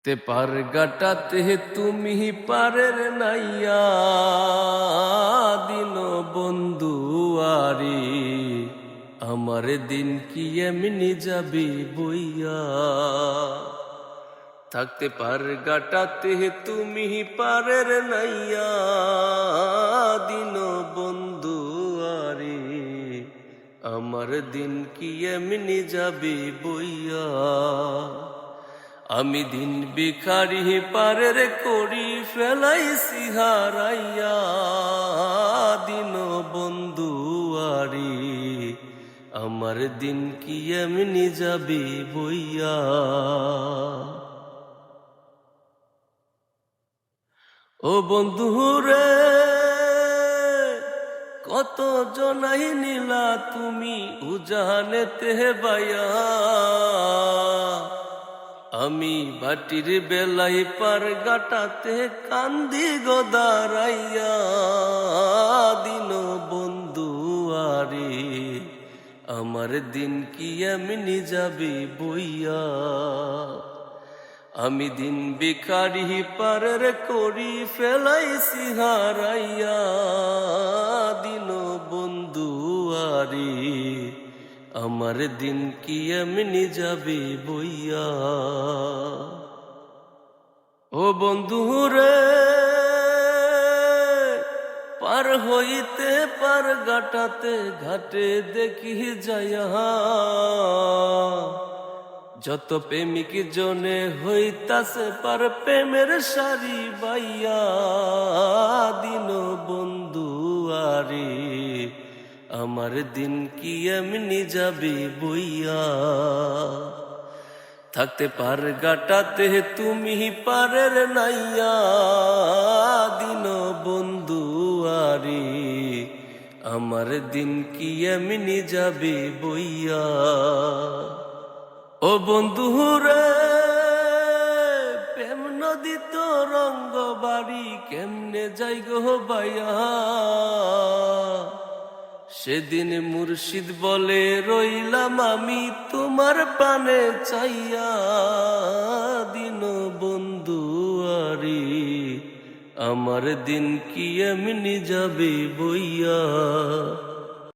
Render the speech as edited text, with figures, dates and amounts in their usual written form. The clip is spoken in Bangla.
তে পার গাটাতে তুমি পারের নাইয়া দিন বন্ধু আরি আমার দিন কি এমনি যাবি বইয়া। থাকতে পার গাটাতে তুমি পারের নাইয়া দিন বন্ধু আরি আমার দিন কি এমনি যাবি বইয়া। আমি দিন ভিখারি পারের করি ফেলাইছি হারাইয়া দিন বন্ধু আরি আমার দিন কি এমনি যাবি বইয়া। ও বন্ধু রে কত জনাই নিলা তুমি উজানেতে বাইয়া, আমি বাটির বেলাই পার গাটাতে কান্দি গোদারাইয়া দিন বন্ধু আরি আমার দিন কি এমনি যাবি বইয়া। আমি দিন ভিখারি পারের করি ফেলাইছি হারাইয়া দিন বন্ধু আরি আমার দিন কি এমনি যাবি বইয়া। ও বন্ধু রে পার হইতে পার গাটাতে ঘাটে দেখি যাইয়া, যত প্রেমিক জনে হইতাছে পার প্রেমের সারি বাইয়া দিন বন্ধু আরি আমার দিন কি এমনি যাবি বইয়া। থাকতে পার গাটাতে তুমি পারের নাইয়া দিন বন্ধু আরি আমার দিন কি এমনি যাবি বইয়া। ও বন্ধু রে প্রেম নদী তো রঙ্গ বাড়ি কেমনে যাই গো বাইয়া, সেদিন মুর্শিদ বলে রইলাম আমি তোমার পানে চাইয়া দিন বন্ধু আরি আমার দিন কি এমনি যাবে বইয়া।